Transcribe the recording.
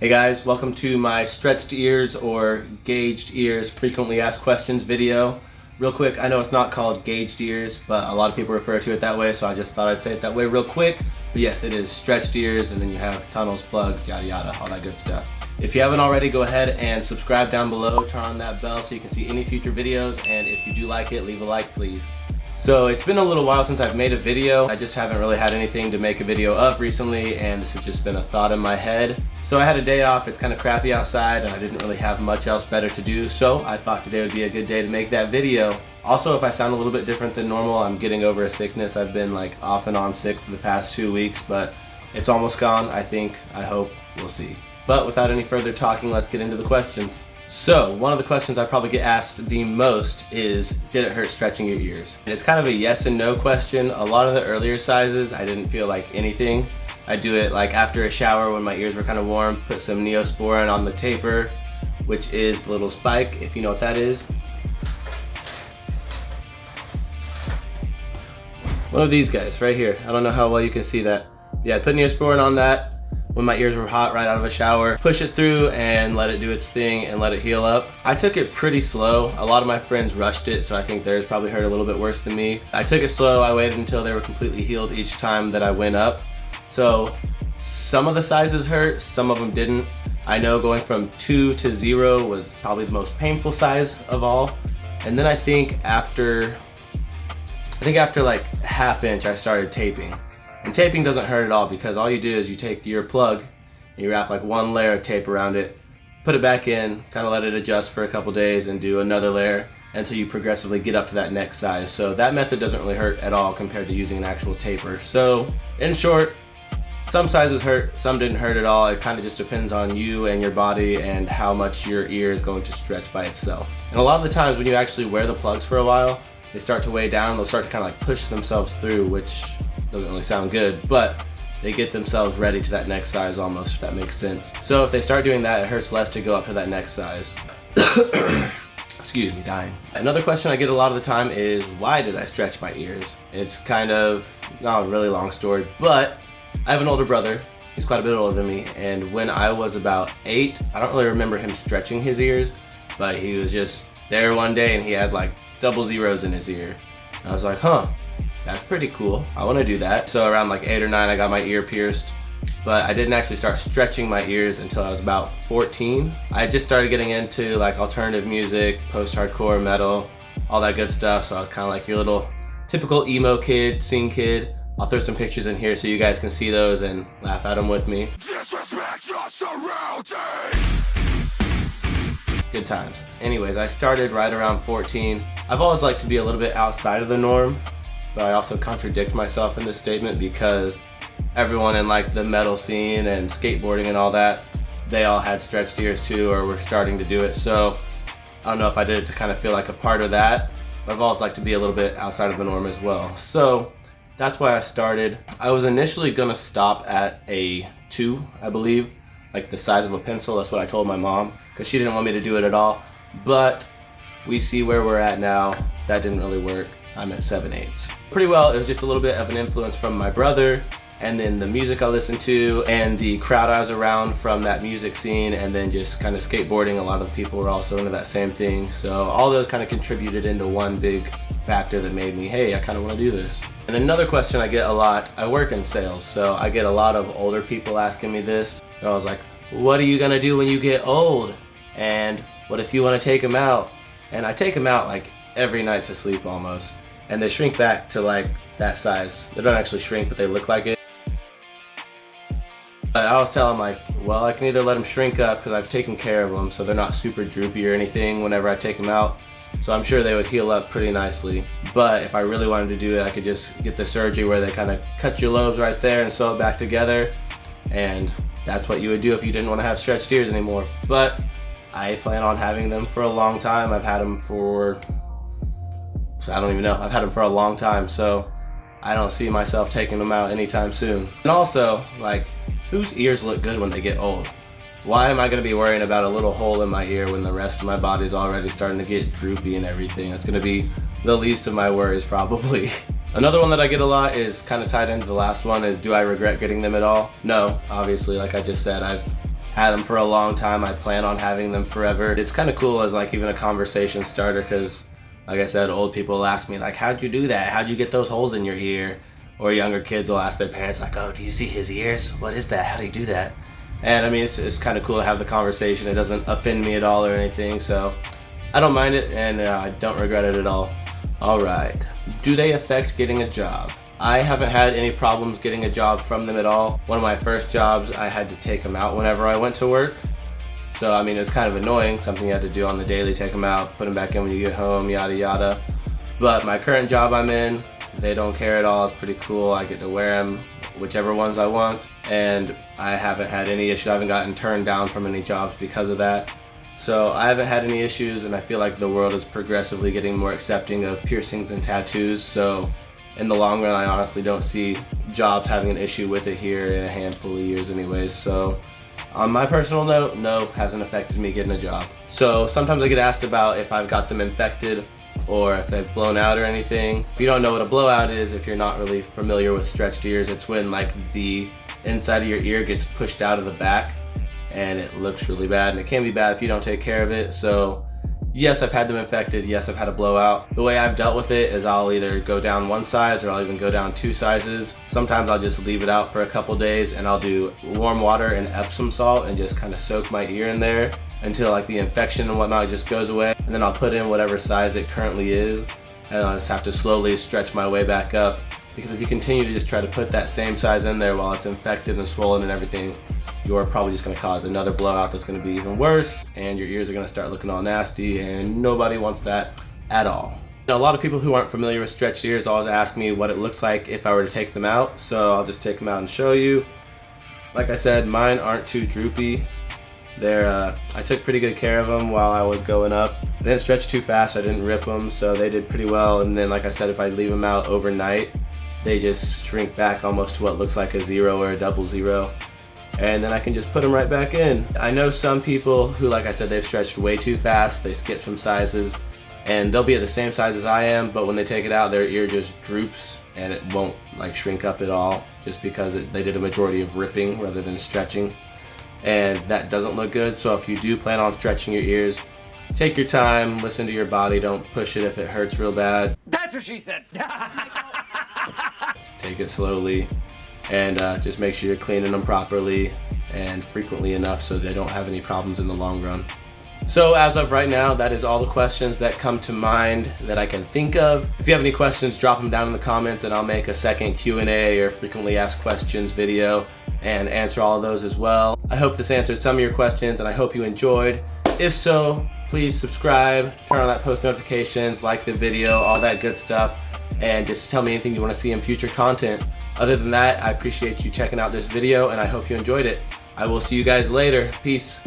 Hey guys, welcome to my stretched ears or gauged ears frequently asked questions video. Real quick, I know it's not called gauged ears, but a lot of people refer to it that way, so I just thought I'd say it that way real quick. But yes, it is stretched ears, and then you have tunnels, plugs, yada yada, all that good stuff. If you haven't already, go ahead and subscribe down below, turn on that bell so you can see any future videos, and if you do like it, leave a like please. So it's been a little while since I've made a video. I just haven't really had anything to make a video of recently, and this has just been a thought in my head. So I had a day off, it's kind of crappy outside, and I didn't really have much else better to do, so I thought today would be a good day to make that video. Also, if I sound a little bit different than normal, I'm getting over a sickness. I've been like off and on sick for the past 2 weeks, but it's almost gone, I think, I hope, we'll see. But without any further talking, let's get into the questions. So, one of the questions I probably get asked the most is, did it hurt stretching your ears? And it's kind of a yes and no question. A lot of the earlier sizes, I didn't feel like anything. I do it like after a shower when my ears were kind of warm, put some Neosporin on the taper, which is the little spike, if you know what that is. One of these guys right here. I don't know how well you can see that. Yeah, I put Neosporin on that when my ears were hot right out of a shower. Push it through and let it do its thing and let it heal up. I took it pretty slow. A lot of my friends rushed it, so I think theirs probably hurt a little bit worse than me. I took it slow. I waited until they were completely healed each time that I went up. So some of the sizes hurt, some of them didn't. I know going from 2 to 0 was probably the most painful size of all. And then I think after like ½ inch, I started taping. And taping doesn't hurt at all because all you do is you take your plug and you wrap like one layer of tape around it, put it back in, kind of let it adjust for a couple days and do another layer until you progressively get up to that next size. So that method doesn't really hurt at all compared to using an actual taper. So in short, some sizes hurt, some didn't hurt at all. It kind of just depends on you and your body and how much your ear is going to stretch by itself. And a lot of the times when you actually wear the plugs for a while, they start to weigh down, they'll start to kind of like push themselves through, which doesn't really sound good, but they get themselves ready to that next size almost, if that makes sense. So if they start doing that, it hurts less to go up to that next size. Excuse me, dying. Another question I get a lot of the time is, why did I stretch my ears? It's kind of not a really long story, but I have an older brother. He's quite a bit older than me, and when I was about 8, I don't really remember him stretching his ears, but he was just there one day and he had like double zeros in his ear. And I was like, huh, that's pretty cool. I want to do that. So around like 8 or 9, I got my ear pierced, but I didn't actually start stretching my ears until I was about 14. I just started getting into like alternative music, post-hardcore, metal, all that good stuff. So I was kind of like your little typical emo kid, scene kid. I'll throw some pictures in here so you guys can see those and laugh at them with me. Disrespect your surroundings. Good times. Anyways, I started right around 14. I've always liked to be a little bit outside of the norm, but I also contradict myself in this statement because everyone in like the metal scene and skateboarding and all that, they all had stretched ears too, or were starting to do it. So I don't know if I did it to kind of feel like a part of that, but I've always liked to be a little bit outside of the norm as well. So that's why I started. I was initially gonna stop at a 2, I believe, like the size of a pencil. That's what I told my mom, because she didn't want me to do it at all. But we see where we're at now. That didn't really work. I'm at 7/8. Pretty well, it was just a little bit of an influence from my brother, and then the music I listened to, and the crowd I was around from that music scene, and then just kind of skateboarding. A lot of the people were also into that same thing. So all those kind of contributed into one big factor that made me, hey, I kind of want to do this. And another question I get a lot, I work in sales, so I get a lot of older people asking me this. I was like, what are you gonna do when you get old? And what if you want to take them out? And I take them out like every night to sleep almost. And they shrink back to like that size. They don't actually shrink, but they look like it. I always tell them like, well, I can either let them shrink up because I've taken care of them so they're not super droopy or anything whenever I take them out. So I'm sure they would heal up pretty nicely. But if I really wanted to do it, I could just get the surgery where they kind of cut your lobes right there and sew it back together. And that's what you would do if you didn't want to have stretched ears anymore. But I plan on having them for a long time. I've had them for, I don't even know. I've had them for a long time, so I don't see myself taking them out anytime soon. And also, like, whose ears look good when they get old? Why am I going to be worrying about a little hole in my ear when the rest of my body's already starting to get droopy and everything? It's going to be the least of my worries probably. Another one that I get a lot is kind of tied into the last one is, do I regret getting them at all? No, obviously, like I just said, I've had them for a long time. I plan on having them forever. It's kind of cool as like even a conversation starter, because like I said, old people will ask me like, how'd you do that? How'd you get those holes in your ear? Or younger kids will ask their parents like, oh, do you see his ears? What is that? How do you do that? And I mean, it's kind of cool to have the conversation. It doesn't offend me at all or anything, so I don't mind it, and I don't regret it at all. All right, do they affect getting a job? I haven't had any problems getting a job from them at all. One of my first jobs, I had to take them out whenever I went to work. So I mean, it's kind of annoying, something you had to do on the daily, take them out, put them back in when you get home, yada yada. But my current job I'm in, they don't care at all. It's pretty cool. I get to wear them, whichever ones I want, and I haven't had any issue. I haven't gotten turned down from any jobs because of that. So I haven't had any issues, and I feel like the world is progressively getting more accepting of piercings and tattoos. So in the long run, I honestly don't see jobs having an issue with it here in a handful of years anyways. So on my personal note, no, hasn't affected me getting a job. So sometimes I get asked about if I've got them infected or if they've blown out or anything. If you don't know what a blowout is, if you're not really familiar with stretched ears, it's when like the inside of your ear gets pushed out of the back and it looks really bad, and it can be bad if you don't take care of it. So yes, I've had them infected. Yes, I've had a blowout. The way I've dealt with it is I'll either go down one size or I'll even go down 2 sizes. Sometimes I'll just leave it out for a couple days and I'll do warm water and Epsom salt and just kind of soak my ear in there until like the infection and whatnot just goes away. And then I'll put in whatever size it currently is, and I'll just have to slowly stretch my way back up. Because if you continue to just try to put that same size in there while it's infected and swollen and everything, you're probably just going to cause another blowout that's going to be even worse, and your ears are going to start looking all nasty, and nobody wants that at all. Now, a lot of people who aren't familiar with stretched ears always ask me what it looks like if I were to take them out, so I'll just take them out and show you. Like I said, mine aren't too droopy. I took pretty good care of them while I was going up. I didn't stretch too fast, I didn't rip them, so they did pretty well. And then like I said, if I leave them out overnight, they just shrink back almost to what looks like a 0 or a 00. And then I can just put them right back in. I know some people who, like I said, they've stretched way too fast, they skip some sizes, and they'll be at the same size as I am, but when they take it out, their ear just droops and it won't like shrink up at all, just because they did a majority of ripping rather than stretching. And that doesn't look good. So if you do plan on stretching your ears, take your time, listen to your body, don't push it if it hurts real bad. That's what she said. Take it slowly, and just make sure you're cleaning them properly and frequently enough so they don't have any problems in the long run. So as of right now, that is all the questions that come to mind that I can think of. If you have any questions, drop them down in the comments and I'll make a second Q&A or frequently asked questions video and answer all of those as well. I hope this answered some of your questions and I hope you enjoyed. If so, please subscribe, turn on that post notifications, like the video, all that good stuff, and just tell me anything you want to see in future content. Other than that, I appreciate you checking out this video and I hope you enjoyed it. I will see you guys later. Peace.